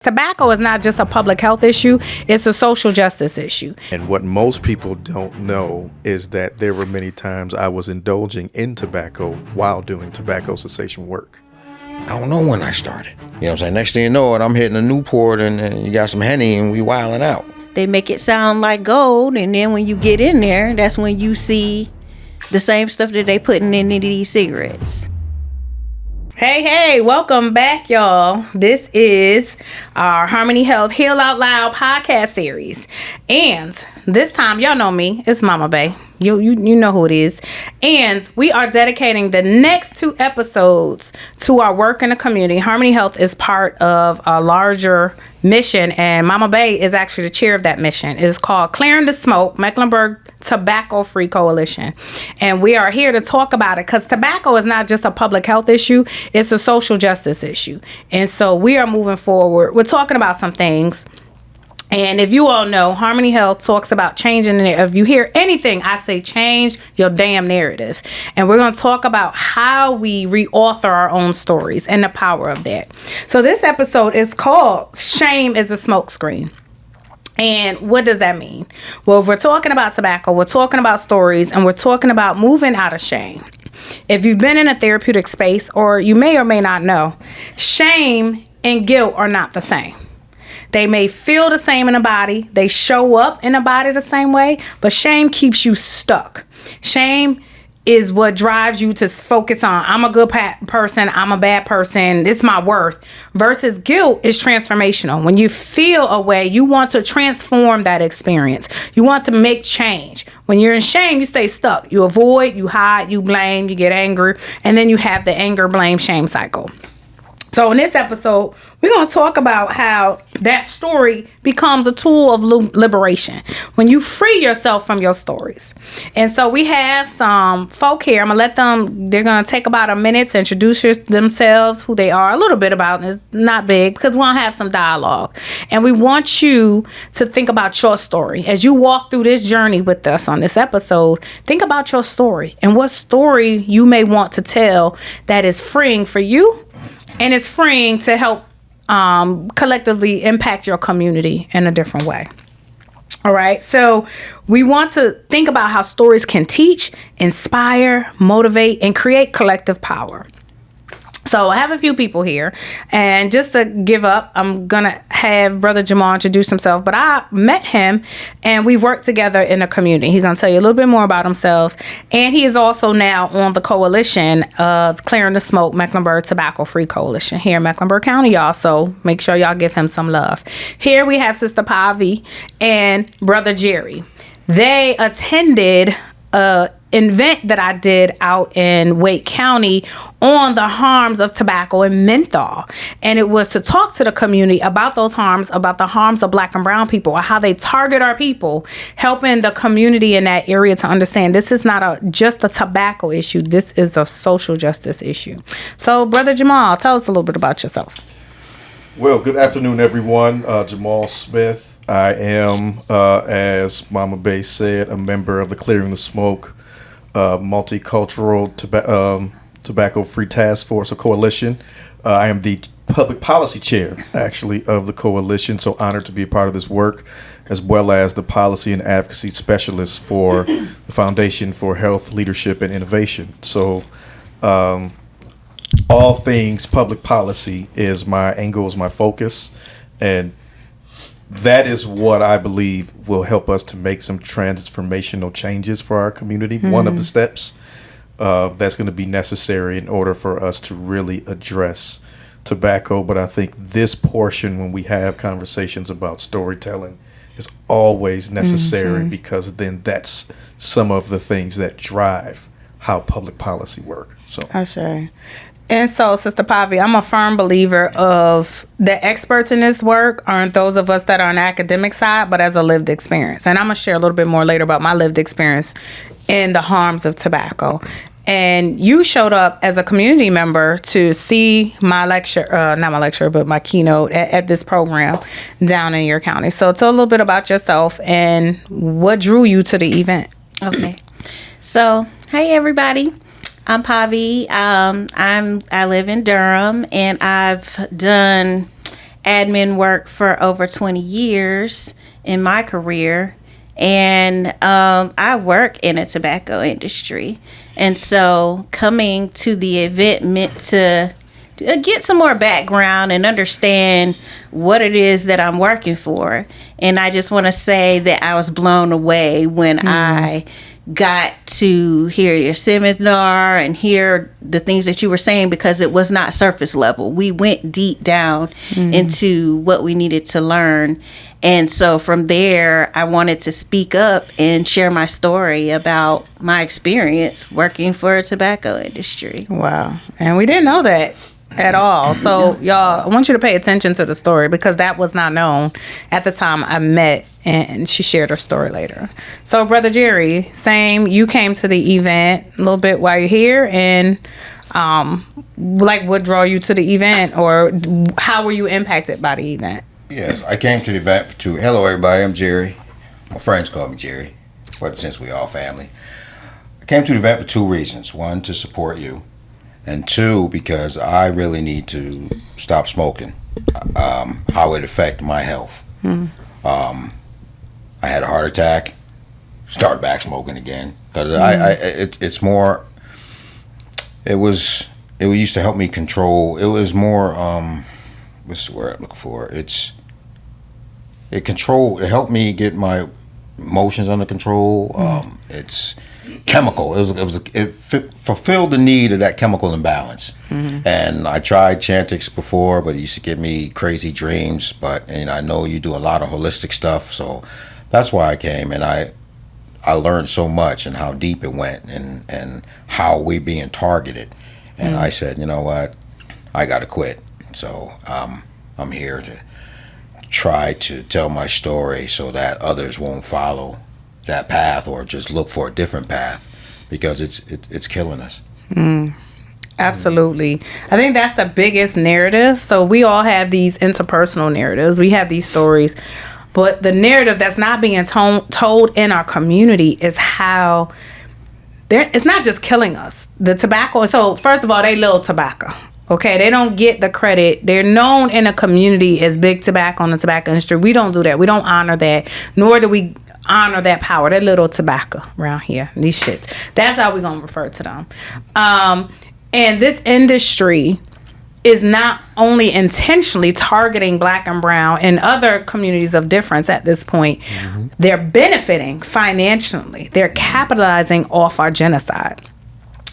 Tobacco is not just a public health issue, it's a social justice issue. And what most people don't know is that there were many times I was indulging in tobacco while doing tobacco cessation work. I don't know when I started. You know what I'm saying? Next thing you know it, I'm hitting a Newport and you got some Henny and we wilding out. They make it sound like gold, and then when you get in there, that's when you see the same stuff that they putting in these cigarettes. Hey, welcome back, y'all. This is our Harmony Health Heal Out Loud podcast series. And this time, y'all know me, it's Mama Bay. You know who it is. And we are dedicating the next 2 episodes to our work in the community. Harmony Health is part of a larger mission, and Mama Bay is actually the chair of that mission. It's called Clearing the Smoke, Mecklenburg Tobacco Free Coalition. And we are here to talk about it because tobacco is not just a public health issue, it's a social justice issue. And so we are moving forward. We're talking about some things. And if you all know, Harmony Health talks about changing it. If you hear anything, I say change your damn narrative. And we're going to talk about how we reauthor our own stories and the power of that. So this episode is called Shame is a Smokescreen. And what does that mean? Well, if we're talking about tobacco, we're talking about stories, and we're talking about moving out of shame. If you've been in a therapeutic space, or you may or may not know, shame and guilt are not the same. They may feel the same in the body. They show up in the body the same way, but shame keeps you stuck. Shame is what drives you to focus on, I'm a good person, I'm a bad person, it's my worth. Versus guilt is transformational. When you feel a way, you want to transform that experience. You want to make change. When you're in shame, you stay stuck. You avoid, you hide, you blame, you get angry, and then you have the anger, blame, shame cycle. So in this episode, we're going to talk about how that story becomes a tool of liberation when you free yourself from your stories. And so we have some folk here. I'm going to let them, they're going to take about a minute to introduce themselves, who they are, a little bit about it. It's not big because we want to have some dialogue. And we want you to think about your story. As you walk through this journey with us on this episode, think about your story and what story you may want to tell that is freeing for you. And it's freeing to help collectively impact your community in a different way. All right. So we want to think about how stories can teach, inspire, motivate, and create collective power. So I have a few people here, and just to give up, I'm going to have Brother Jamal introduce himself, but I met him and we worked together in a community. He's going to tell you a little bit more about himself, and he is also now on the coalition of Clearing the Smoke, Mecklenburg Tobacco Free Coalition here in Mecklenburg County, y'all, so make sure y'all give him some love. Here we have Sister Pavi and Brother Jerry. They attended event that I did out in Wake County on the harms of tobacco and menthol. And it was to talk to the community about those harms, about the harms of Black and brown people, or how they target our people, helping the community in that area to understand this is not just a tobacco issue. This is a social justice issue. So, Brother Jamal, tell us a little bit about yourself. Well, good afternoon, everyone. Jamal Smith. I am, as Mama Bay said, a member of the Clearing the Smoke multicultural tobacco-free task force or coalition. I am the public policy chair, actually, of the coalition, so honored to be a part of this work, as well as the policy and advocacy specialist for the Foundation for Health, Leadership, and Innovation. So all things public policy is my angle, is my focus, and that is what I believe will help us to make some transformational changes for our community. Mm-hmm. One of the steps that's going to be necessary in order for us to really address tobacco. But I think this portion, when we have conversations about storytelling, is always necessary, because then that's some of the things that drive how public policy work. So I sure. And so, Sister Pavi, I'm a firm believer of the experts in this work aren't those of us that are on the academic side, but as a lived experience. And I'm going to share a little bit more later about my lived experience in the harms of tobacco. And you showed up as a community member to see my lecture, not my lecture, but my keynote at this program down in your county. So tell a little bit about yourself and what drew you to the event. Okay. So, hey, everybody. I'm Pavi. I live in Durham, and I've done admin work for over 20 years in my career. And I work in a tobacco industry. And so coming to the event meant to get some more background and understand what it is that I'm working for. And I just want to say that I was blown away when I got to hear your seminar and hear the things that you were saying, because it was not surface level. We went deep down into what we needed to learn. And so from there, I wanted to speak up and share my story about my experience working for a tobacco industry. Wow. And we didn't know that at all. So y'all, I want you to pay attention to the story, because that was not known at the time I met, and she shared her story later. So Brother Jerry, same, you came to the event a little bit while you're here, and like what drew you to the event, or how were you impacted by the event? Yes, I came to the event for two. Hello, everybody. I'm Jerry. My friends call me Jerry, but since we all family, I came to the event for two reasons. One, to support you, and two, because I really need to stop smoking. How it affected my health. I had a heart attack. Start back smoking again, because it's more. It used to help me control. It was more. What's the word I'm looking for? It helped me get my emotions under control. It's chemical. It fulfilled the need of that chemical imbalance. And I tried Chantix before, but it used to give me crazy dreams. And I know you do a lot of holistic stuff, so that's why I came. And I learned so much, and how deep it went, and how we being targeted. And I said, you know what, I got to quit. So I'm here to try to tell my story so that others won't follow that path, or just look for a different path, because it's killing us. Absolutely. I think that's the biggest narrative. So we all have these interpersonal narratives. We have these stories. But the narrative that's not being told in our community is how it's not just killing us. The tobacco. So first of all, they little tobacco. Okay, they don't get the credit. They're known in a community as big tobacco in the tobacco industry. We don't do that. We don't honor that, nor do we honor that power, that little tobacco around here, these shits. That's how we're going to refer to them. And this industry is not only intentionally targeting Black and brown and other communities of difference at this point, they're benefiting financially. They're capitalizing off our genocide.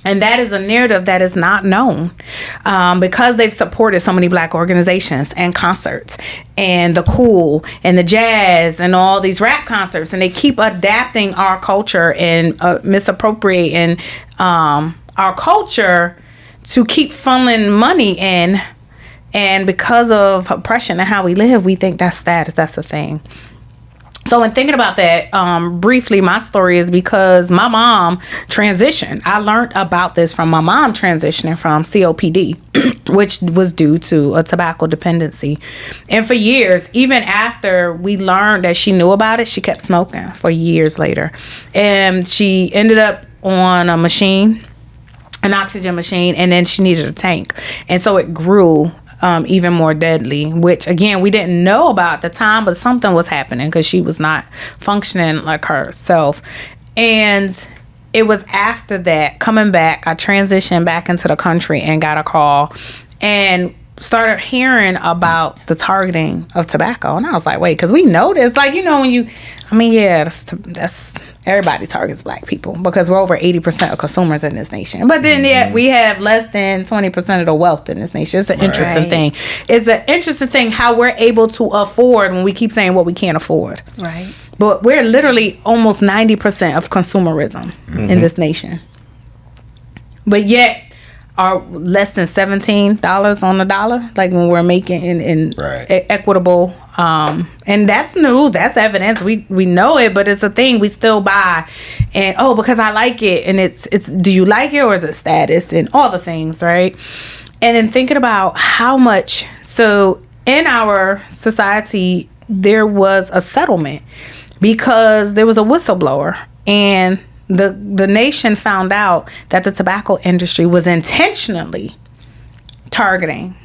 And that is a narrative that is not known, because they've supported so many Black organizations and concerts, and the cool and the jazz and all these rap concerts. And they keep adapting our culture and misappropriating our culture to keep funneling money in. And because of oppression and how we live, we think that's status. That's a thing. So in thinking about that, briefly, my story is because my mom transitioned. I learned about this from my mom transitioning from COPD, which was due to a tobacco dependency. And for years, even after we learned that she knew about it, she kept smoking for years later. And she ended up on a machine, an oxygen machine, and then she needed a tank. And so it grew even more deadly, which again we didn't know about at the time, but something was happening because she was not functioning like herself. And it was after that, coming back, I transitioned back into the country and got a call and started hearing about the targeting of tobacco. And I was like, wait, because we know this, like, you know, when you, I mean, yeah, that's everybody targets Black people because we're over 80% of consumers in this nation. But then yet we have less than 20% of the wealth in this nation. It's an interesting thing. It's an interesting thing how we're able to afford when we keep saying what we can't afford. Right. But we're literally almost 90% of consumerism in this nation. But yet are less than $17 on the dollar, like when we're making in equitable, and that's news, that's evidence. We know it, but it's a thing we still buy, and because I like it, and it's do you like it or is it status and all the things, right? And then thinking about how much, so in our society there was a settlement because there was a whistleblower, and the nation found out that the tobacco industry was intentionally targeting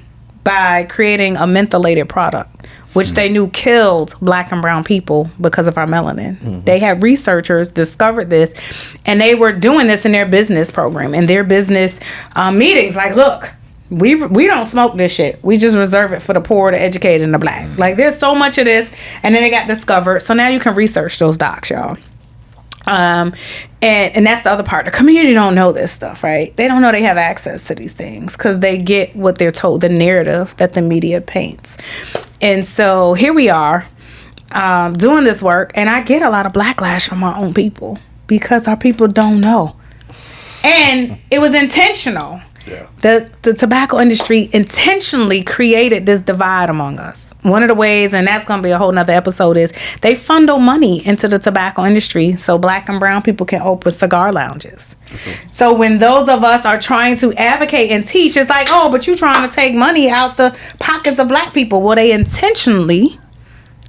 by creating a mentholated product, which they knew killed black and brown people because of our melanin. They had researchers discovered this, and they were doing this in their business program, in their business meetings. Like, look, we don't smoke this shit. We just reserve it for the poor, the educated, and the black. Like, there's so much of this, and then it got discovered. So now you can research those docs, y'all. And that's the other part. The community don't know this stuff, right? They don't know they have access to these things because they get what they're told, the narrative that the media paints. And so here we are doing this work, and I get a lot of backlash from our own people because our people don't know. And it was intentional. Yeah. The tobacco industry intentionally created this divide among us. One of the ways, and that's going to be a whole nother episode, is they funnel money into the tobacco industry so black and brown people can open cigar lounges. Sure. So when those of us are trying to advocate and teach, it's like, oh, but you're trying to take money out the pockets of black people. Well, they intentionally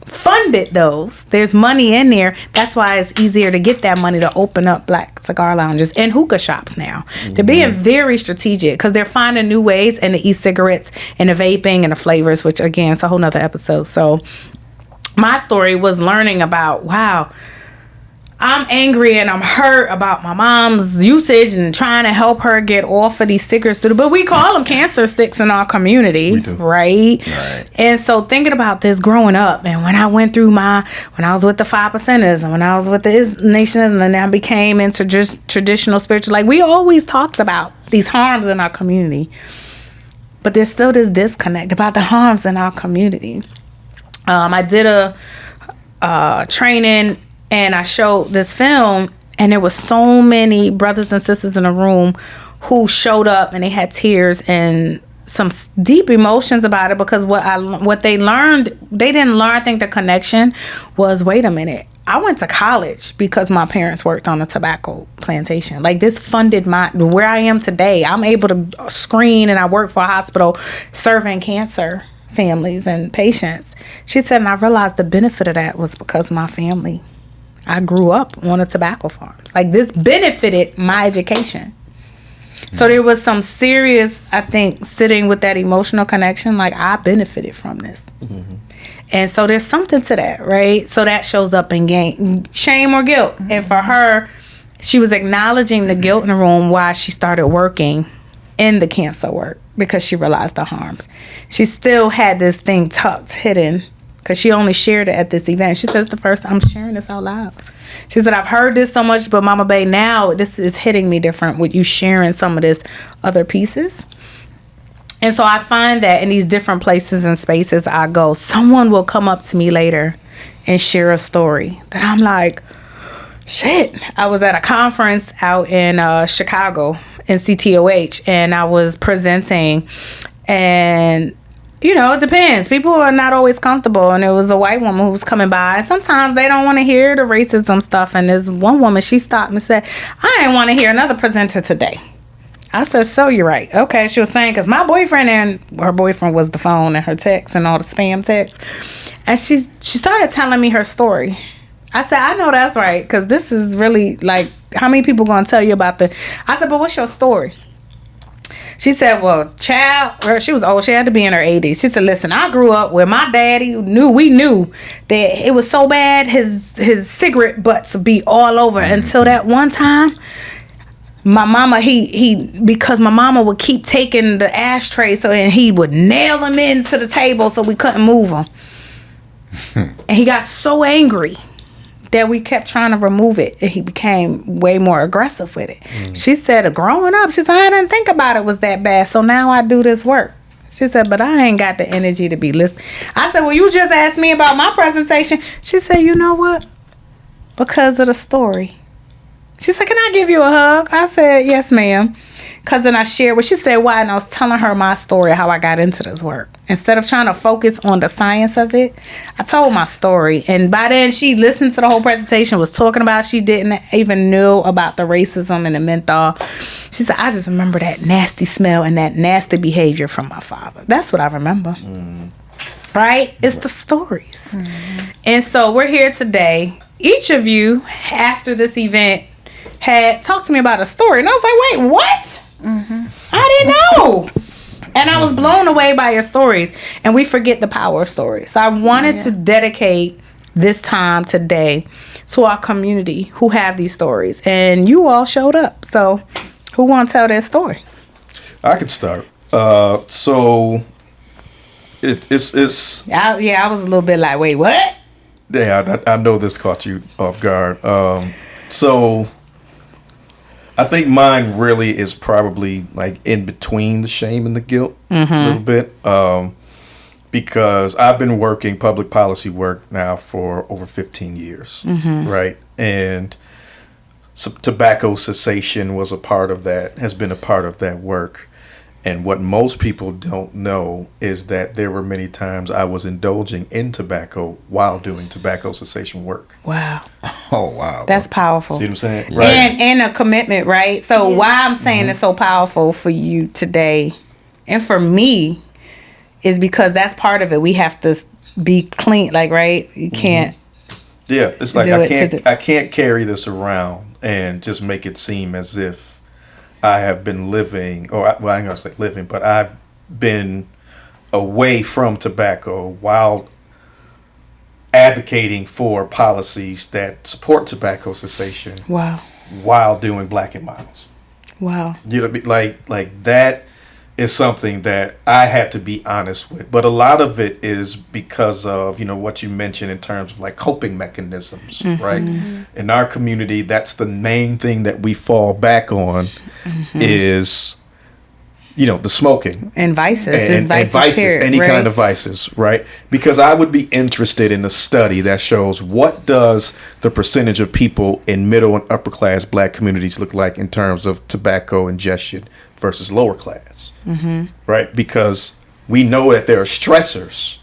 funded those. There's money in there. That's why it's easier to get that money to open up black cigar lounges and hookah shops now. They're being very strategic because they're finding new ways in the e-cigarettes and the vaping and the flavors, which again, it's a whole nother episode. So my story was learning about, wow, I'm angry and I'm hurt about my mom's usage and trying to help her get off of these stickers. But we call them cancer sticks in our community, right? And so thinking about this growing up, and when I went through when I was with the 5%ers and when I was with the Nations, and then I became into just traditional spiritual, like we always talked about these harms in our community. But there's still this disconnect about the harms in our community. I did a training, and I showed this film, and there was so many brothers and sisters in the room who showed up, and they had tears and some deep emotions about it because what they learned, they didn't learn. I think the connection was, wait a minute, I went to college because my parents worked on a tobacco plantation. Like, this funded where I am today. I'm able to screen, and I work for a hospital serving cancer families and patients. She said, and I realized the benefit of that was because my family, I grew up on a tobacco farms. Like, this benefited my education. So there was some serious, I think, sitting with that emotional connection. Like, I benefited from this. And so there's something to that, right? So that shows up in shame or guilt. And for her, she was acknowledging the guilt in the room while she started working in the cancer work because she realized the harms. She still had this thing tucked, hidden, because she only shared it at this event. She says, the first time I'm sharing this out loud. She said, I've heard this so much, but Mama Bay, now this is hitting me different with you sharing some of this other pieces. And so I find that in these different places and spaces I go, someone will come up to me later and share a story that I'm like, shit. I was at a conference out in Chicago in CTOH, and I was presenting, and you know, it depends. People are not always comfortable. And there was a white woman who was coming by. And sometimes they don't want to hear the racism stuff. And there's one woman, she stopped me and said, I didn't want to hear another presenter today. I said, so you're right. Okay. She was saying, because my boyfriend, and her boyfriend was the phone and her texts and all the spam texts. And she started telling me her story. I said, I know that's right. Because this is really like, how many people going to tell you about I said, but what's your story? She said, well, child, she was old. She had to be in her 80s. She said, listen, I grew up where my daddy we knew that it was so bad, his cigarette butts would be all over until that one time. My mama, because my mama would keep taking the ashtray, and he would nail them into the table so we couldn't move them. And he got so angry that we kept trying to remove it, and he became way more aggressive with it. She said, growing up, she said, I didn't think about it was that bad, so now I do this work. She said, but I ain't got the energy to be listening. I said, well, you just asked me about my presentation. She said, you know what? Because of the story. She said, can I give you a hug? I said, yes, ma'am. Because then I shared what she said, why, and I was telling her my story, how I got into this work. Instead of trying to focus on the science of it, I told my story. And by then, she listened to the whole presentation, was talking about, she didn't even know about the racism and the menthol. She said, I just remember that nasty smell and that nasty behavior from my father. That's what I remember. Right? It's the stories. And so we're here today. Each of you, after this event, had talked to me about a story. And I was like, wait, what? I didn't know. And I was blown away by your stories. And we forget the power of stories. So I wanted to dedicate this time today to our community who have these stories. And you all showed up. So who want to tell their story? I could start. So it's I was a little bit like, wait, what? Yeah, I know this caught you off guard. So I think mine really is probably like in between the shame and the guilt a little bit. Because I've been working public policy work now for over 15 years, right? And tobacco cessation was a part of that, has been a part of that work. And what most people don't know is that there were many times I was indulging in tobacco while doing tobacco cessation work. Wow. Oh, wow. That's powerful. See what I'm saying? Right. And a commitment, right? So why I'm saying it's so powerful for you today and for me is because that's part of it. We have to be clean, like, right? You can't. Yeah, it's like do I can't carry this around and just make it seem as if I have been living, well, I ain't gonna say living, but I've been away from tobacco while advocating for policies that support tobacco cessation. Wow. While doing Black and Miles. Wow. You know, like that is something that I had to be honest with. But a lot of it is because of, you know, what you mentioned in terms of like coping mechanisms, right? In our community, that's the main thing that we fall back on is, you know, the smoking. And vices. And vices, period, any right? kind of vices, right? Because I would be interested in a study that shows what does the percentage of people in middle and upper class Black communities look like in terms of tobacco ingestion versus lower class, right? Because we know that there are stressors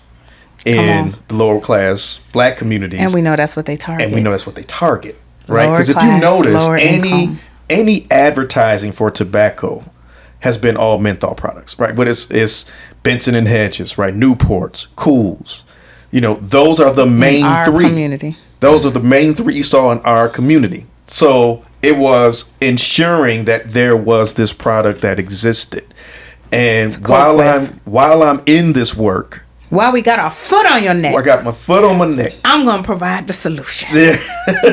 in the lower class Black communities. And we know that's what they target. Right? Lower Because if you class, notice, lower income. any advertising for tobacco has been all menthol products, right? But it's Benson and Hedges, right? Newports, Cools. You know, those are the main our three. Community. Those are the main three you saw in our community. So it was ensuring that there was this product that existed. And while I'm in this work, while we got our foot on your neck, I got my foot on my neck. I'm gonna provide the solution. Yeah.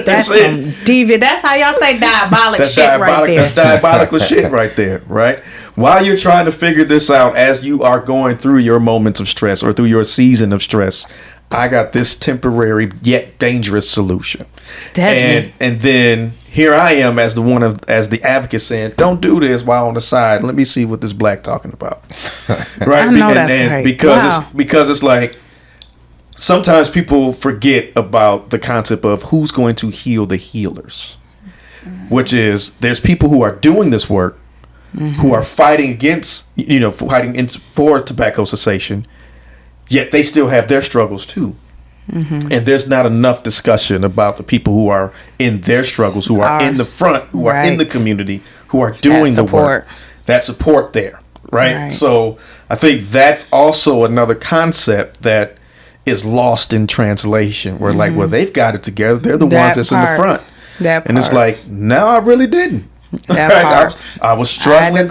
That's some deviant. That's how y'all say diabolic That's shit diabolic, right there. That's diabolical shit right there, right? While you're trying to figure this out as you are going through your moments of stress or through your season of stress, I got this temporary yet dangerous solution. Deadly. And then here I am as the advocate saying, don't do this while on the side. Let me see what this Black talking about. Right? I know that's right. Because it's like sometimes people forget about the concept of who's going to heal the healers. Which is there's people who are doing this work who are fighting against, you know, for tobacco cessation, yet they still have their struggles too. And there's not enough discussion about the people who are in their struggles, who are in the front, who are in the community, who are doing the work. That support there, right? So I think that's also another concept that is lost in translation. Where like, well, they've got it together. They're the ones that's in the front. And it's like, no, I really didn't. Right? I was struggling. I had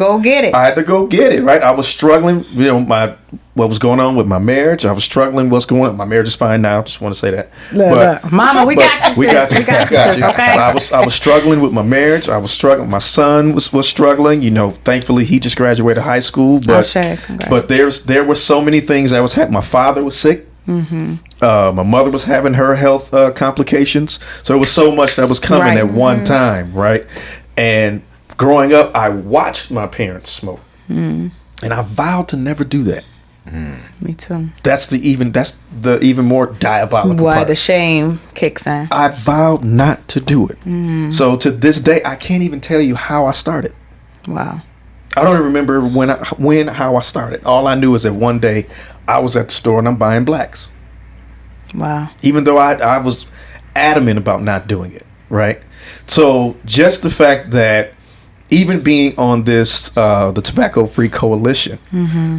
to go get it. Right? I was struggling, you know, what was going on with my marriage. I was struggling. What's going on? My marriage is fine now. Just want to say that. Look. Mama, we got you. We got you. Okay. I was struggling with my marriage. I was struggling. My son was struggling. You know, thankfully he just graduated high school. But there were so many things that was happening. My father was sick. My mother was having her health complications. So it was so much that was coming at one time, right? And growing up, I watched my parents smoke, and I vowed to never do that. Me too. That's the even more diabolical Why part. the shame kicks in. I vowed not to do it. So to this day, I can't even tell you how I started. Wow. I don't even remember how I started. All I knew is that one day I was at the store and I'm buying Blacks. Wow. Even though I was adamant about not doing it, right? So just the fact that even being on this, the Tobacco Free Coalition,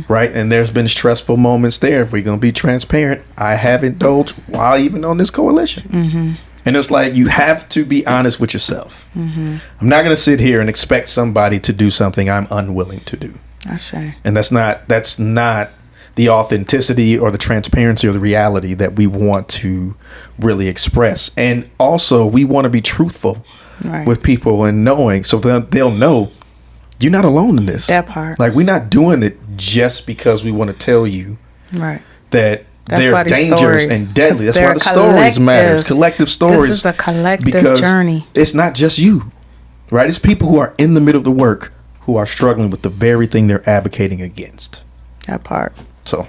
right? And there's been stressful moments there. If we're going to be transparent, I have indulged while even on this coalition. And it's like, you have to be honest with yourself. I'm not going to sit here and expect somebody to do something I'm unwilling to do. That's right. And that's not the authenticity or the transparency or the reality that we want to really express. And also, we want to be truthful with people and knowing, so they'll know you're not alone in this. That part. Like, we're not doing it just because we want to tell you that they're dangerous and deadly. That's why the stories matter. Collective stories. This is a collective journey. It's not just you, right? It's people who are in the middle of the work who are struggling with the very thing they're advocating against. That part. So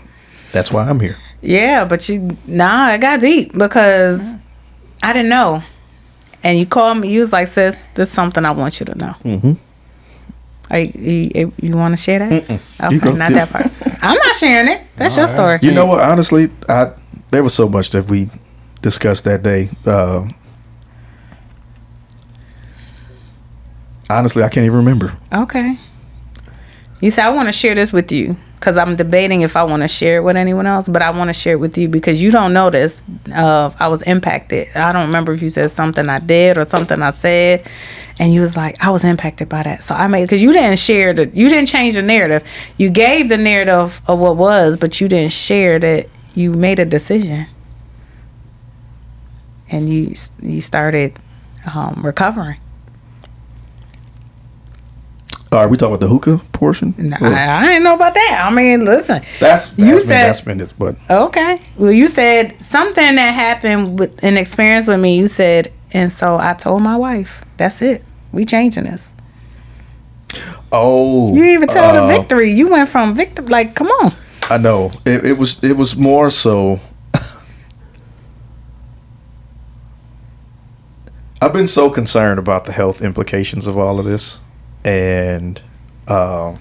that's why I'm here. Yeah, but it got deep because I didn't know. And you called me, you was like, sis, this is something I want you to know. Mm-hmm. You want to share that? Okay, not that part. I'm not sharing it. That's your story. You know what? Honestly, there was so much that we discussed that day. Honestly, I can't even remember. Okay. You said, I want to share this with you because I'm debating if I want to share it with anyone else, but I want to share it with you because you don't know this. I was impacted. I don't remember if you said something I did or something I said, and you was like, I was impacted by that. So I made, because you didn't share you didn't change the narrative. You gave the narrative of what was, but you didn't share that you made a decision. And you started recovering. Are we talking about the hookah portion? No, I didn't know about that. I mean, listen. That's been it, but okay. Well, you said something that happened with an experience with me. You said, and so I told my wife, that's it. We changing this. Oh, you even tell the victory. You went from victim, like, come on. I know. It was more so. I've been so concerned about the health implications of all of this. And but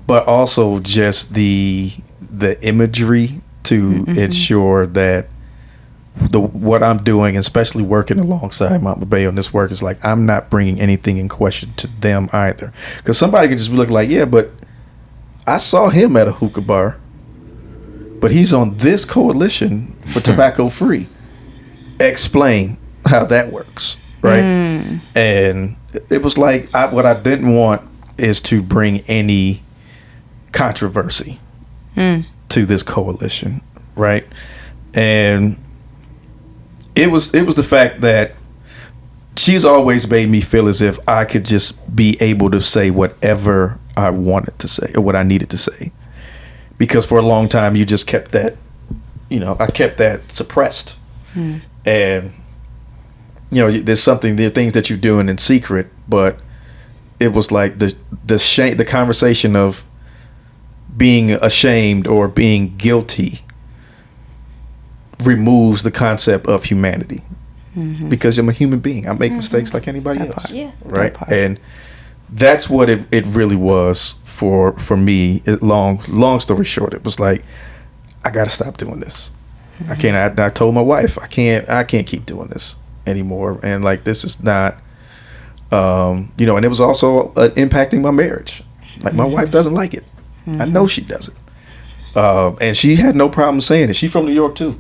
also just the imagery to ensure that what I'm doing, especially working alongside Mama Bay on this work, is like I'm not bringing anything in question to them either. Because somebody could just be looking like, yeah, but I saw him at a hookah bar, but he's on this coalition for tobacco free. Explain how that works, right? And it was like what I didn't want is to bring any controversy to this coalition, right? And it was the fact that she's always made me feel as if I could just be able to say whatever I wanted to say or what I needed to say, because for a long time you just kept that, I kept that suppressed, and. There are things that you're doing in secret, but it was like the shame, the conversation of being ashamed or being guilty removes the concept of humanity, because I'm a human being. I make mistakes like anybody else, right? And that's what it really was for me. Long story short, it was like I got to stop doing this. I can't. I told my wife I can't keep doing this anymore, and like this is not and it was also impacting my marriage. Like my wife doesn't like it. I know she doesn't, and she had no problem saying it. She's from New York too.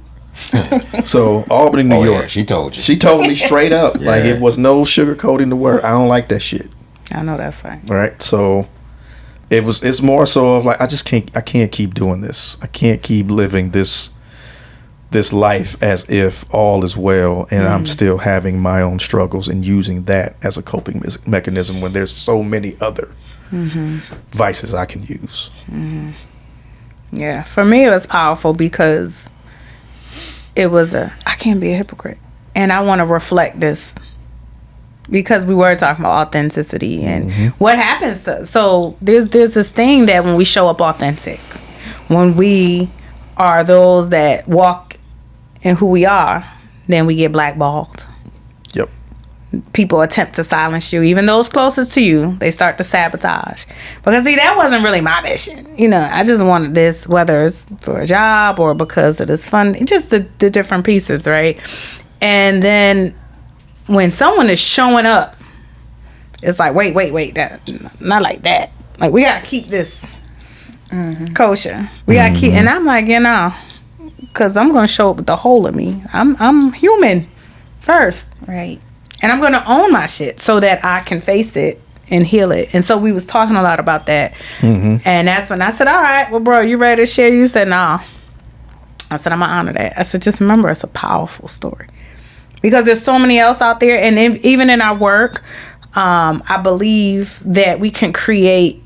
So Albany, New York. Yeah, she told you. She told me straight up. Like it was no sugarcoating the word. I don't like that shit. I know that's right. Right. So it's more so of like I can't keep doing this. I can't keep living this life as if all is well, and I'm still having my own struggles and using that as a coping mechanism when there's so many other vices I can use. Yeah, for me it was powerful because it was I can't be a hypocrite, and I want to reflect this because we were talking about authenticity and what happens so there's this thing that when we show up authentic, when we are those that walk in who we are, then we get blackballed. Yep. People attempt to silence you. Even those closest to you, they start to sabotage. Because see, that wasn't really my mission. I just wanted this, whether it's for a job or because it is fun, just the different pieces, right? And then when someone is showing up, it's like, wait, that not like that. Like we gotta keep this kosher. We gotta keep, and I'm like, because I'm going to show up with the whole of me. I'm human first. Right. And I'm going to own my shit so that I can face it and heal it. And so we was talking a lot about that. And that's when I said, all right, well, bro, you ready to share? You said, nah. I said, I'm going to honor that. I said, just remember, it's a powerful story. Because there's so many else out there. And even in our work, I believe that we can create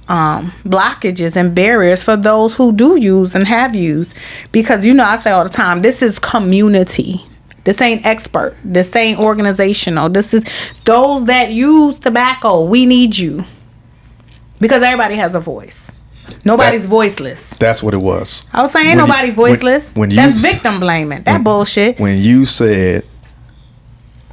blockages and barriers for those who do use and have used. Because, I say all the time, this is community. This ain't expert. This ain't organizational. This is those that use tobacco. We need you. Because everybody has a voice. Nobody's voiceless. That's what it was. I was saying nobody's voiceless. That's victim blaming. That bullshit. When you said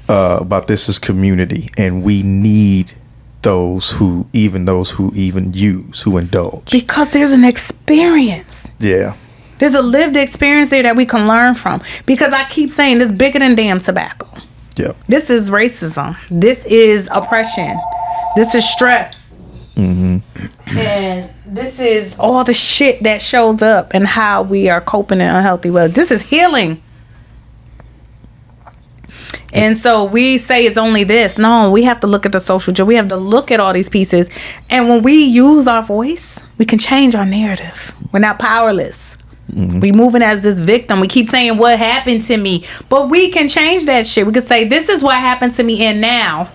about this is community and we need those who even use, who indulge. Because there's an experience. Yeah. There's a lived experience there that we can learn from. Because I keep saying this bigger than damn tobacco. Yeah. This is racism. This is oppression. This is stress. And this is all the shit that shows up and how we are coping in unhealthy ways. This is healing. And so we say it's only this. No, we have to look at the social justice. We have to look at all these pieces. And when we use our voice, we can change our narrative. We're not powerless. We moving as this victim. We keep saying what happened to me. But we can change that shit. We could say this is what happened to me, and now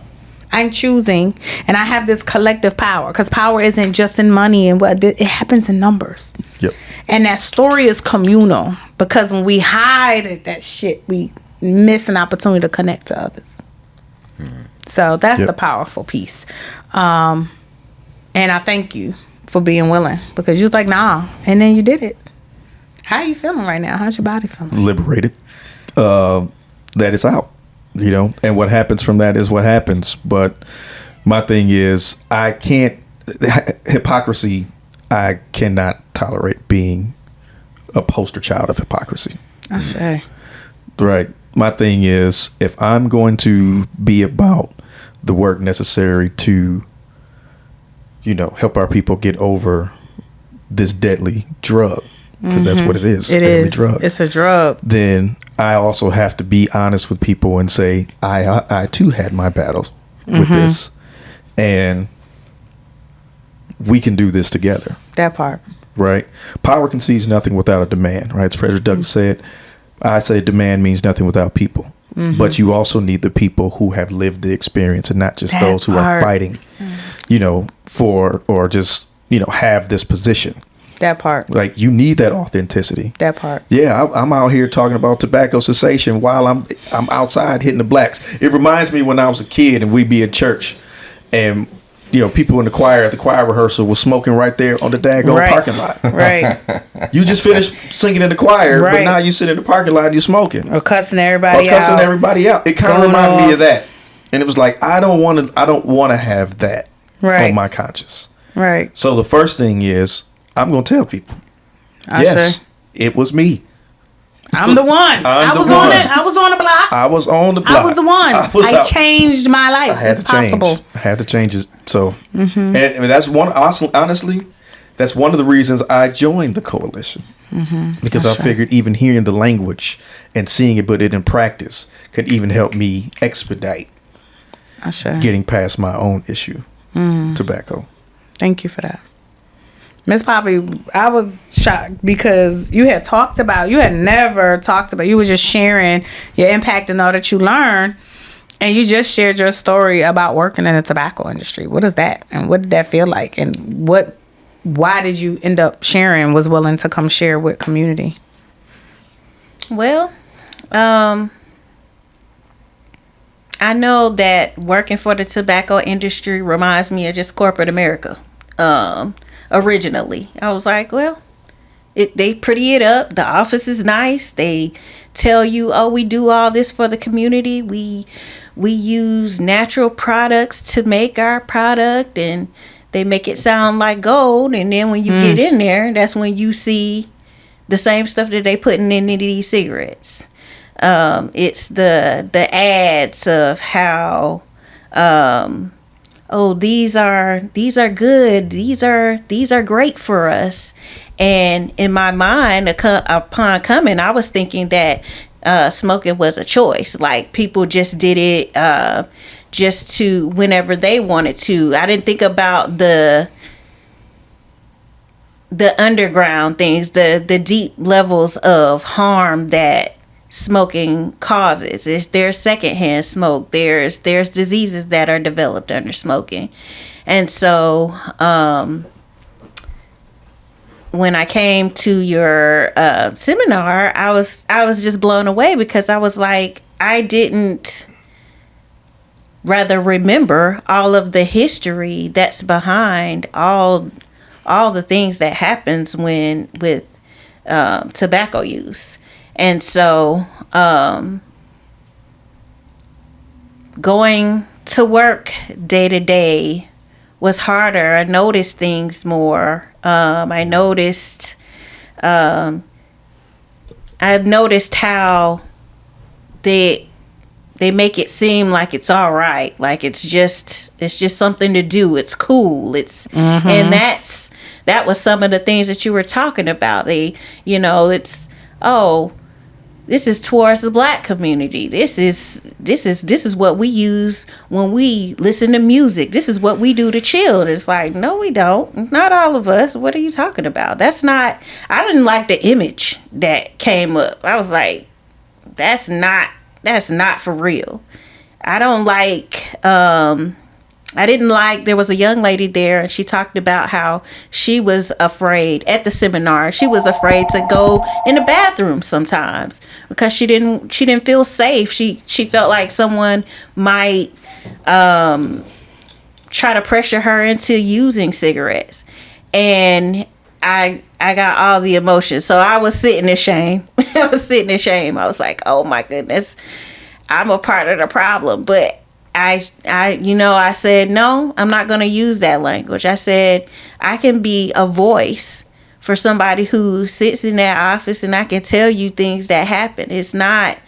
I'm choosing, and I have this collective power. Because power isn't just in money, and what it happens in numbers. Yep. And that story is communal. Because when we hide that shit, we miss an opportunity to connect to others. So that's the powerful piece. And I thank you for being willing, because you was like, nah, and then you did it. How are you feeling right now? How's your body feeling? Liberated. That it's out, and what happens from that is what happens. But my thing is, hypocrisy, I cannot tolerate being a poster child of hypocrisy. I say. Right. My thing is, if I'm going to be about the work necessary to, help our people get over this deadly drug, because that's what it is. It is. Drug. It's a drug. Then I also have to be honest with people and say, I too had my battles with this, and we can do this together. That part. Right. Power concedes nothing without a demand. Right. As Frederick Douglass said, I say demand means nothing without people. But you also need the people who have lived the experience, and not just those who are fighting, for, or just, have this position. That part. Like, you need that authenticity. That part. Yeah, I'm out here talking about tobacco cessation while I'm outside hitting the blacks. It reminds me when I was a kid and we'd be at church, and people in the choir at the choir rehearsal was smoking right there on the daggone parking lot. Right. You just finished singing in the choir, but now you sit in the parking lot and you're smoking. Or cussing everybody out. It kind of reminded me of that. And it was like, I don't want to have that on my conscience. Right. So the first thing is, I'm going to tell people, yes, it was me. I'm the one. I was on the block. I was on the block. I was the one. I changed my life. It's possible. I had to change it. So, and that's honestly, that's one of the reasons I joined the coalition. Because I figured even hearing the language and seeing it put it in practice could even help me expedite getting past my own issue, tobacco. Thank you for that. Miss Poppy, I was shocked because you had never talked about, you were just sharing your impact and all that you learned, and you just shared your story about working in the tobacco industry. What is that? And what did that feel like? And why did you end up sharing, was willing to come share with community? Well, I know that working for the tobacco industry reminds me of just corporate America. Originally, I was like, well, they pretty it up. The office is nice. They tell you, oh, we do all this for the community. We use natural products to make our product, and they make it sound like gold. And then when you get in there, that's when you see the same stuff that they putting in these cigarettes. It's the ads of how, oh, these are good. These are great for us. And in my mind, upon coming, I was thinking that smoking was a choice. Like, people just did it just to whenever they wanted to. I didn't think about the underground things, the deep levels of harm that smoking causes. There's secondhand smoke. There's diseases that are developed under smoking. And so when I came to your seminar, I was just blown away, because I was like, I didn't rather remember all of the history that's behind all the things that happens with tobacco use. And so going to work day to day was harder. I noticed things more. I noticed how they make it seem like it's all right, like it's just something to do. It's cool. And that was some of the things that you were talking about. This is towards the Black community. This is what we use when we listen to music. This is what we do to chill. And it's like, no, we don't. Not all of us. What are you talking about? That's not. I didn't like the image that came up. I was like, that's not for real. I don't like. I didn't like, there was a young lady there, and she talked about how she was afraid at the seminar. She was afraid to go in the bathroom sometimes because she didn't feel safe. She felt like someone might try to pressure her into using cigarettes. And I got all the emotions. So I was sitting in shame. I was like, oh my goodness, I'm a part of the problem. But I said, no, I'm not going to use that language. I said, I can be a voice for somebody who sits in that office, and I can tell you things that happen. It's not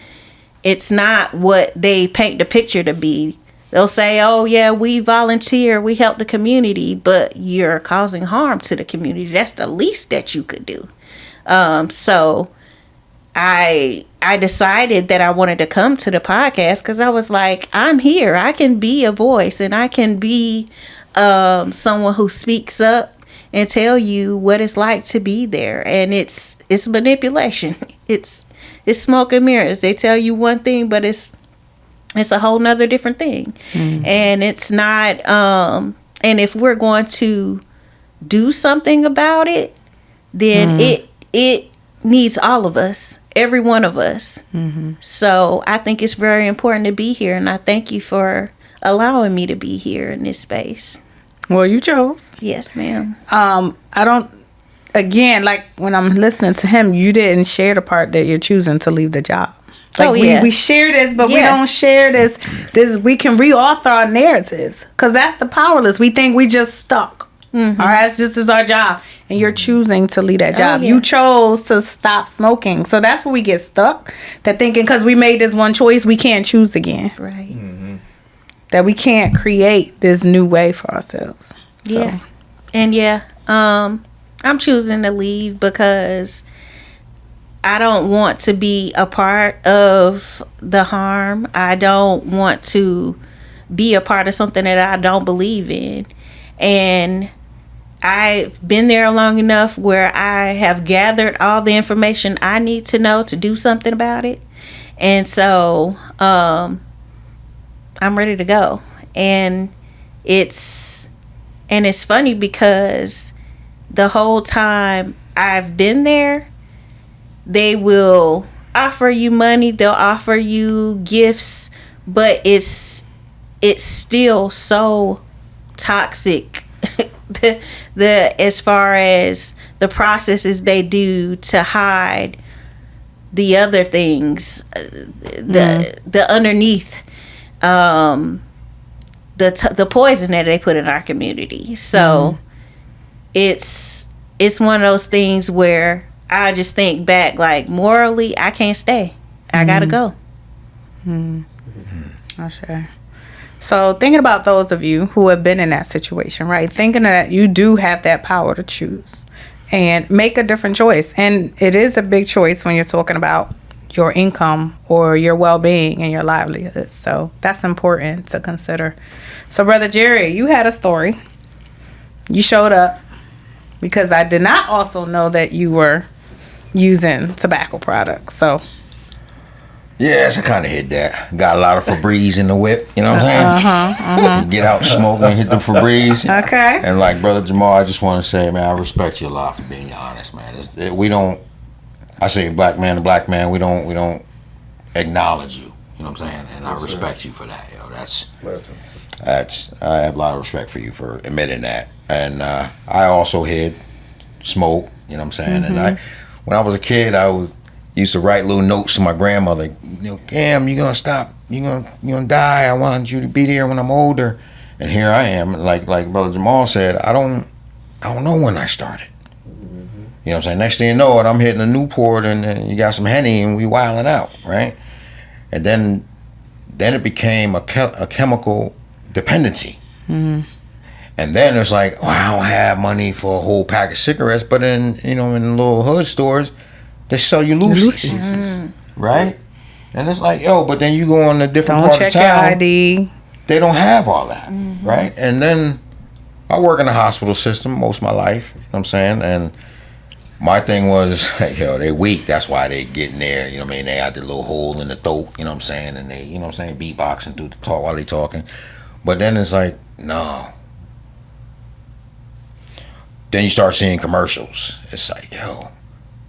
what they paint the picture to be. They'll say, oh yeah, we volunteer, we help the community, but you're causing harm to the community. That's the least that you could do. So I decided that I wanted to come to the podcast because I was like, I'm here. I can be a voice, and I can be someone who speaks up and tell you what it's like to be there. And it's manipulation. It's smoke and mirrors. They tell you one thing, but it's a whole nother different thing. Mm. And it's not. And if we're going to do something about it, then it needs all of us. Every one of us. Mm-hmm. So I think it's very important to be here, and I thank you for allowing me to be here in this space. Well, you chose. Yes, ma'am. I don't. Again, like when I'm listening to him, you didn't share the part that you're choosing to leave the job. Like we share this, but we don't share this. We can reauthor our narratives, because that's the powerless. We think we just stuck. Mm-hmm. All right, this is our job, and you're choosing to leave that job. You chose to stop smoking, so that's where we get stuck. That thinking because we made this one choice, we can't choose again. Right. Mm-hmm. That we can't create this new way for ourselves. So. Yeah, and I'm choosing to leave because I don't want to be a part of the harm. I don't want to be a part of something that I don't believe in, and I've been there long enough where I have gathered all the information I need to know to do something about it. And so I'm ready to go. And it's funny because the whole time I've been there, they will offer you money, they'll offer you gifts, but it's still so toxic. the as far as the processes they do to hide the other things, the underneath, the poison that they put in our community. So it's one of those things where I just think back, like, morally, I can't stay. I gotta go. Oh, sure. So thinking about those of you who have been in that situation, right? Thinking that you do have that power to choose and make a different choice. And it is a big choice when you're talking about your income or your well-being and your livelihood. So that's important to consider. So Brother Jerry, you had a story. You showed up because I did not also know that you were using tobacco products. So Yes, I kind of hit that. Got a lot of Febreze in the whip. You know what I'm saying? Get out smoking and hit the Febreze. Okay. And like Brother Jamal, I just want to say, man, I respect you a lot for being honest, man. We don't. I say black man to black man. We don't acknowledge you. You know what I'm saying? And I respect you for that. Yo, that's. I have a lot of respect for you for admitting that. And I also hid smoke. You know what I'm saying? And when I was a kid, used to write little notes to my grandmother. Damn, you gonna stop? You gonna die? I want you to be there when I'm older. And here I am, like Brother Jamal said. I don't know when I started. You know what I'm saying? Next thing you know it, I'm hitting a Newport and you got some Henny and we wilding out, right? And then it became a chemical dependency. And then it's like, oh, I don't have money for a whole pack of cigarettes, but in the little hood stores, they sell you loosies, right? And it's like, yo, but then you go on a different part of town. Don't check your ID. They don't have all that, right? And then I work in the hospital system most of my life, you know what I'm saying? And my thing was, like, yo, they weak. That's why they get in there, you know what I mean? They got the little hole in the throat, you know what I'm saying? And they, you know what I'm saying, beatboxing through the talk while they talking. But then it's like, no. Then you start seeing commercials. It's like, yo,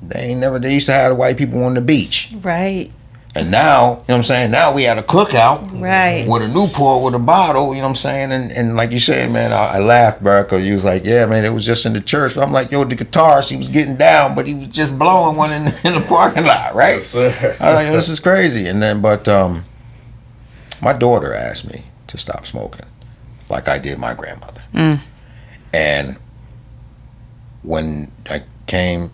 they used to have the white people on the beach. Right. And now, you know what I'm saying, now we at a cookout. Right. With a Newport, with a bottle, you know what I'm saying? And like you said, man, I laughed, bro, because you was like, yeah, man, it was just in the church. But I'm like, yo, the guitarist, he was getting down, but he was just blowing one in the parking lot, right? Yes, sir. I was like, this is crazy. And then, but my daughter asked me to stop smoking, like I did my grandmother. And when I came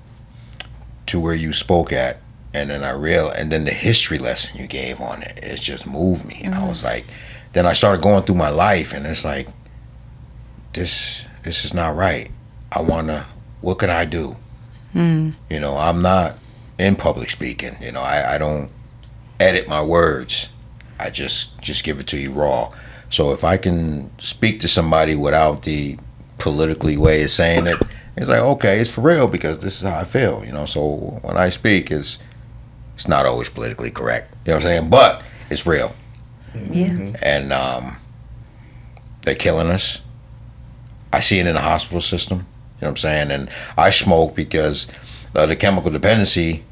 to where you spoke at, and then and then the history lesson you gave on it just moved me. And I was like, then I started going through my life, and it's like, this is not right. What can I do? You know, I'm not in public speaking. You know, I don't edit my words. I just give it to you raw. So if I can speak to somebody without the politically way of saying it, it's like, okay, it's for real because this is how I feel, you know. So when I speak, it's not always politically correct, you know what I'm saying? But it's real. Yeah. And they're killing us. I see it in the hospital system, you know what I'm saying? And I smoke because the chemical dependency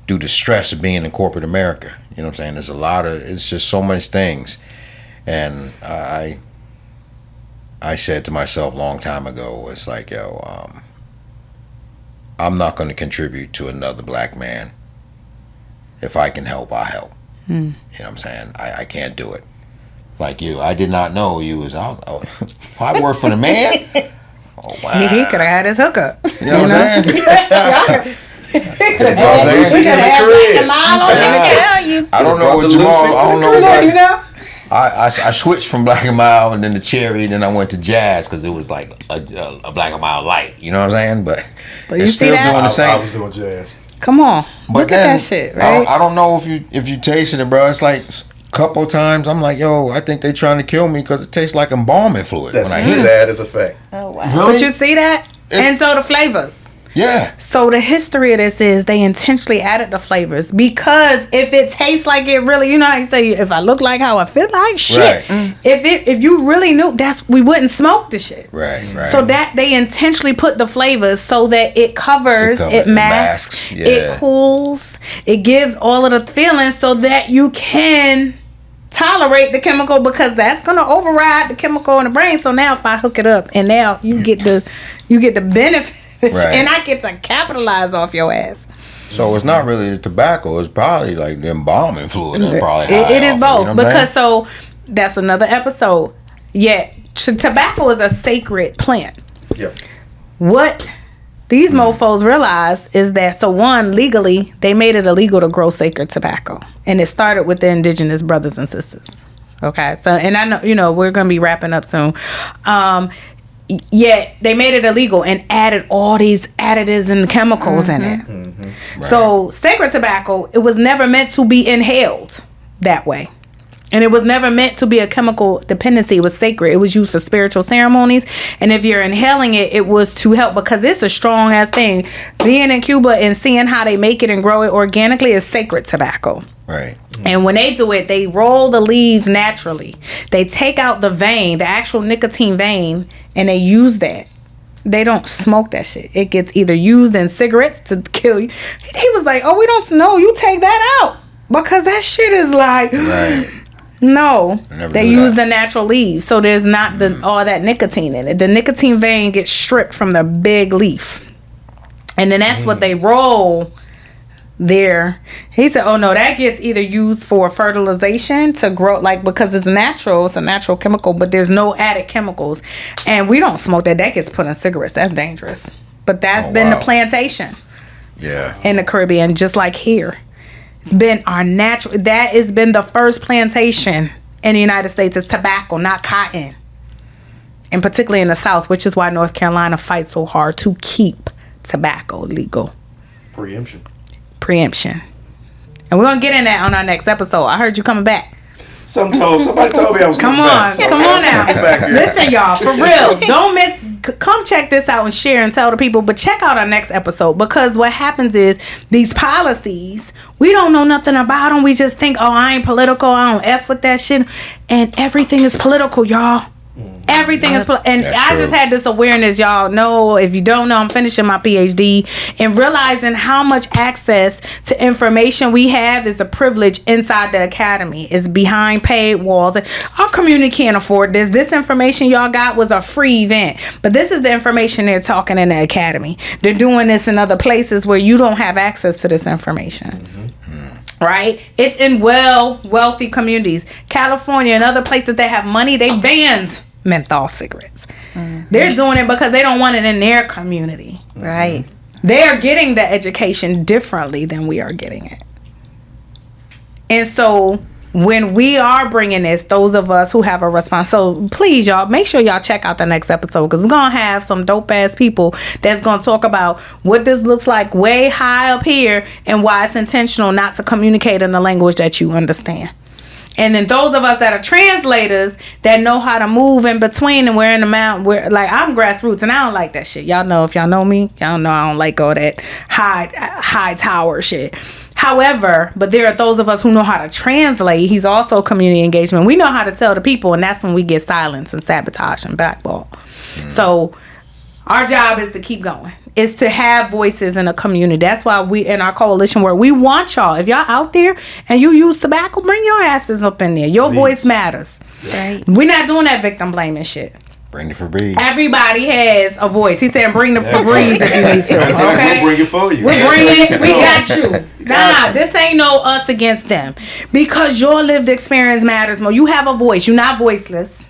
due to stress of being in corporate America, you know what I'm saying? It's just so much things. And I said to myself a long time ago, it's like, yo, I'm not going to contribute to another black man. If I can help, I'll help. You know what I'm saying? I can't do it. Like you, I did not know you was out. Oh, I work for the man? Oh, wow. He could have had his hookup. You know what I'm saying? I don't know what Jamal, I don't know what, you know? I switched from Black and Mild and then the Cherry, and then I went to Jazz because it was like a Black and Mild light. You know what I'm saying? But you it's see still that? doing the same. I was doing jazz. Come on. But Look then, at that shit, right? I don't know if you tasted it, bro. It's like a couple times I'm like, yo, I think they trying to kill me because it tastes like embalming fluid when I hit it. That is a fact. Oh, wow. Really? But you see that? And so the flavors. Yeah. So the history of this is they intentionally added the flavors because if it tastes like it really, you know how you say, if I look like how I feel like, shit. Right. If you really knew, we wouldn't smoke the shit. Right. So that they intentionally put the flavors so that it covers, it masks, yeah. it cools, it gives all of the feelings so that you can tolerate the chemical because that's gonna override the chemical in the brain. So now if I hook it up and now you get the benefit. Right. And I get to capitalize off your ass. So it's not really the tobacco. It's probably like the embalming fluid. That's probably It is both. You know because so that's another episode. Yeah, tobacco is a sacred plant. Yeah. What these mofos realized is that, so one, legally, they made it illegal to grow sacred tobacco. And it started with the indigenous brothers and sisters. Okay. So, and I know, we're going to be wrapping up soon. Yet they made it illegal and added all these additives and chemicals in it. Right. So sacred tobacco, it was never meant to be inhaled that way. And it was never meant to be a chemical dependency. It was sacred. It was used for spiritual ceremonies. And if you're inhaling it, it was to help, because it's a strong ass thing. Being in Cuba and seeing how they make it and grow it organically is sacred tobacco. Right. And when they do it, they roll the leaves naturally. They take out the vein, the actual nicotine vein, and they use that. They don't smoke that shit. It gets either used in cigarettes to kill you. He was like, oh, we don't know. You take that out. Because that shit is like... Right. No, they use that. the natural leaves, so there's not all that nicotine in it. The nicotine vein gets stripped from the big leaf, and then that's what they roll there. He said, "Oh no, that gets either used for fertilization to grow, like because it's natural, it's a natural chemical, but there's no added chemicals, and we don't smoke that. That gets put in cigarettes. That's dangerous. But that's been the plantation, in the Caribbean, just like here." It's been our natural, that has been the first plantation in the United States is tobacco, not cotton. And particularly in the South, which is why North Carolina fights so hard to keep tobacco legal. Preemption. And we're going to get in that on our next episode. I heard you coming back. Somebody told me I was coming back. Come on now. Listen, y'all, for real. Don't miss. Come check this out and share and tell the people. But check out our next episode, because what happens is these policies, we don't know nothing about them. We just think, oh, I ain't political. I don't F with that shit. And everything is political, y'all. Everything is political. And I just had this awareness, y'all know. If you don't know, I'm finishing my PhD, and realizing how much access to information we have is a privilege inside the academy. It's behind paid walls. Our community can't afford this. This information y'all got was a free event, but this is the information they're talking in the academy. They're doing this in other places where you don't have access to this information. Right? It's in wealthy communities. California and other places that have money, they banned menthol cigarettes. They're doing it because they don't want it in their community. Right. They're getting the education differently than we are getting it. And so when we are bringing this, those of us who have a response, so please y'all make sure y'all check out the next episode, because we're gonna have some dope ass people that's gonna talk about what this looks like way high up here and why it's intentional not to communicate in a language that you understand. And then those of us that are translators that know how to move in between, and we're in the mountain, we're like, I'm grassroots and I don't like that shit. Y'all know, if y'all know me, y'all know I don't like all that high tower shit. However, but there are those of us who know how to translate. He's also community engagement. We know how to tell the people, and that's when we get silence and sabotage and blackball. So our job is to keep going. Is to have voices in a community. That's why we in our coalition work, we want y'all. If y'all out there and you use tobacco, bring your asses up in there. Your voice matters. Right. We're not doing that victim blaming shit. Bring the Febreze. Everybody has a voice. He said, bring the Febreze if you need to. Okay? We'll bring it for you. We'll bring it. We got you. Nah, this ain't no us against them. Because your lived experience matters more. You have a voice. You're not voiceless.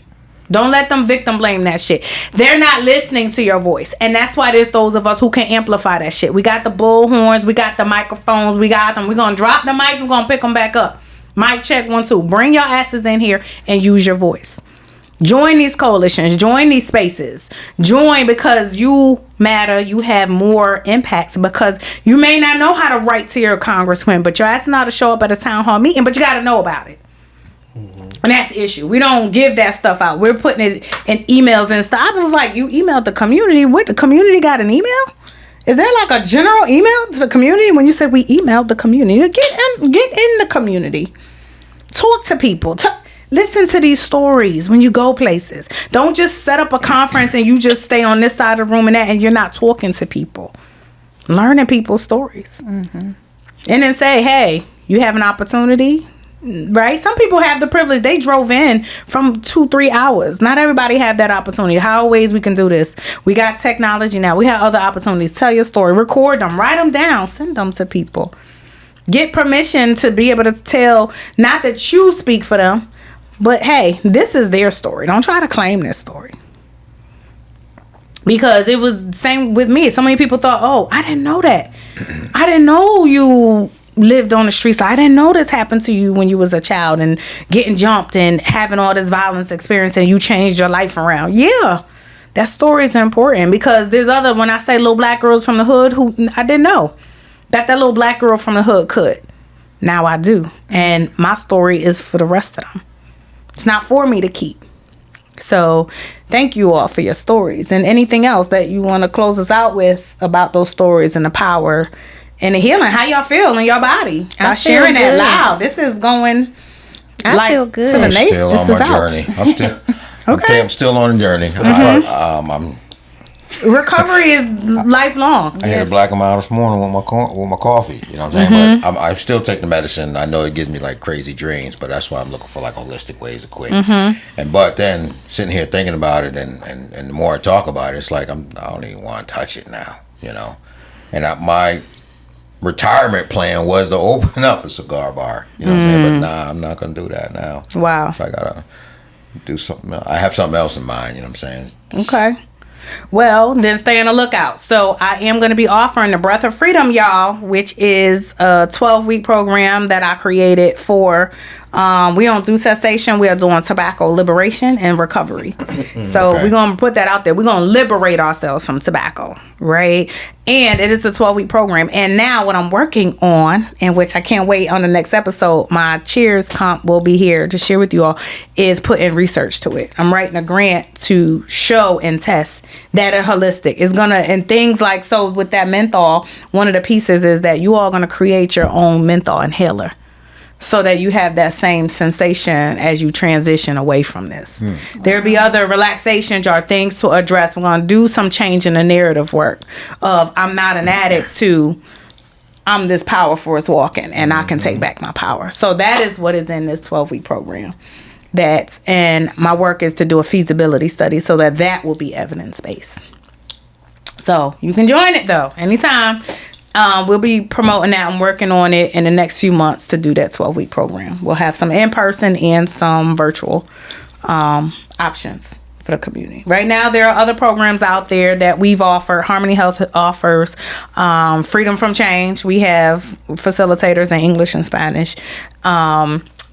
Don't let them victim blame that shit. They're not listening to your voice. And that's why there's those of us who can amplify that shit. We got the bullhorns. We got the microphones. We got them. We're going to drop the mics. We're going to pick them back up. Mic check 1 2. Bring your asses in here and use your voice. Join these coalitions. Join these spaces. Join, because you matter. You have more impacts, because you may not know how to write to your congressman, but you're asking how to show up at a town hall meeting, but you got to know about it. And that's the issue. We don't give that stuff out. We're putting it in emails and stuff. I was like, you emailed the community. What, the community got an email? Is there like a general email to the community? When you said we emailed the community, get in the community. Talk to people. Listen to these stories when you go places. Don't just set up a conference and you just stay on this side of the room and that, and you're not talking to people. Learning people's stories. And then say, hey, you have an opportunity. Right? Some people have the privilege. They drove in from 2-3 hours. Not everybody have that opportunity. How ways we can do this? We got technology now. We have other opportunities. Tell your story. Record them. Write them down. Send them to people. Get permission to be able to tell, not that you speak for them, but hey, this is their story. Don't try to claim this story. Because it was the same with me. So many people thought, oh, I didn't know that. I didn't know you lived on the streets. I didn't know this happened to you when you was a child, and getting jumped and having all this violence experience, and you changed your life around. Yeah, That story is important because there's other, when I say little black girls from the hood who I didn't know that little black girl from the hood could. Now I do. And my story is for the rest of them. It's not for me to keep. So thank you all for your stories. And anything else that you want to close us out with about those stories and the power and the healing. How y'all feel in your body by sharing that loud? This is going I feel good. To the nation. Still This on is my out. journey. I'm still on the journey. Recovery is lifelong. I had a black amount this morning with my coffee. You know what I'm saying? But I still take the medicine. I know it gives me like crazy dreams, but that's why I'm looking for like holistic ways to quit. But then sitting here thinking about it, and the more I talk about it, it's like I don't even want to touch it now. You know, and my retirement plan was to open up a cigar bar. You know what I'm saying? But nah, I'm not gonna do that now. Wow. So I gotta do something else. I have something else in mind. You know what I'm saying? Okay. Well, then stay on the lookout. So I am going to be offering the Breath of Freedom, y'all, which is a 12-week program that I created for, we don't do cessation. We are doing tobacco liberation and recovery. So we're going to put that out there. We're going to liberate ourselves from tobacco, right? And it is a 12-week program. And now what I'm working on, and which I can't wait on the next episode, my Cheers comp will be here to share with you all, is putting research to it. I'm writing a grant to show and test that it's holistic. It's going to, and things like, so with that menthol, one of the pieces is that you all going to create your own menthol inhaler, so that you have that same sensation as you transition away from this. There'll be other relaxations or things to address. We're going to do some change in the narrative work of I'm not an addict to I'm this power force walking and I can take back my power. So that is what is in this 12-week program. And my work is to do a feasibility study so that will be evidence-based. So you can join it though, anytime. We'll be promoting that and working on it in the next few months to do that 12-week program. We'll have some in-person and some virtual options for the community. Right now, there are other programs out there that we've offered. Harmony Health offers Freedom from Change. We have facilitators in English and Spanish.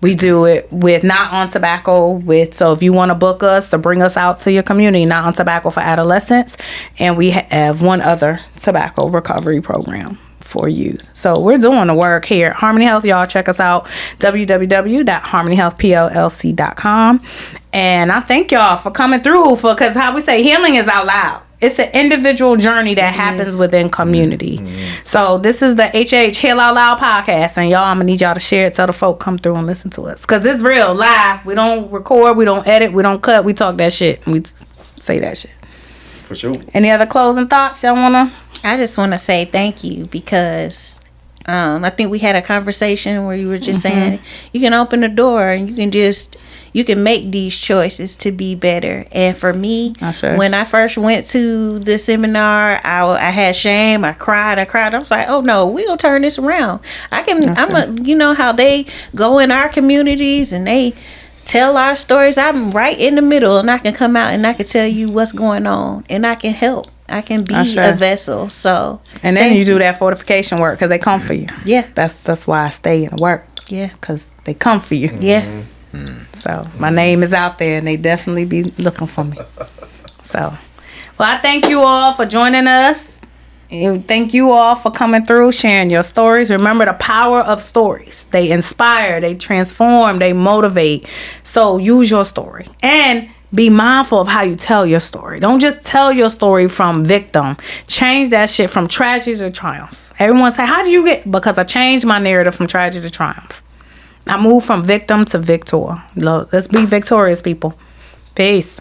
We do it with Not on Tobacco. So if you want to book us to bring us out to your community, Not on Tobacco for adolescents. And we have one other tobacco recovery program for youth. So we're doing the work here at Harmony Health. Y'all check us out, www.harmonyhealthplc.com. And I thank y'all for coming through, because how we say healing is out loud. It's an individual journey that happens within community. So this is the HH Heal Out Loud podcast. And y'all, I'm going to need y'all to share it so the folk come through and listen to us. Because this real, live. We don't record, we don't edit, we don't cut. We talk that shit. We say that shit. For sure. Any other closing thoughts y'all want to? I just want to say thank you, because I think we had a conversation where you were just saying you can open the door and you can make these choices to be better. And for me, when I first went to the seminar, I had shame. I cried. I was like, oh no, we gonna turn this around. You know how they go in our communities and they tell our stories. I'm right in the middle, and I can come out and I can tell you what's going on, and I can help. I can be a vessel. So, and then you do that fortification work because they come for you. Yeah, that's why I stay in the work. Yeah, because they come for you. Yeah. So my name is out there, and they definitely be looking for me. So, well, I thank you all for joining us. And thank you all for coming through, sharing your stories. Remember the power of stories. They inspire, they transform, they motivate. So use your story and be mindful of how you tell your story. Don't just tell your story from victim. Change that shit from tragedy to triumph. Everyone say, how do you get? Because I changed my narrative from tragedy to triumph. I moved from victim to victor. Let's be victorious, people. Peace.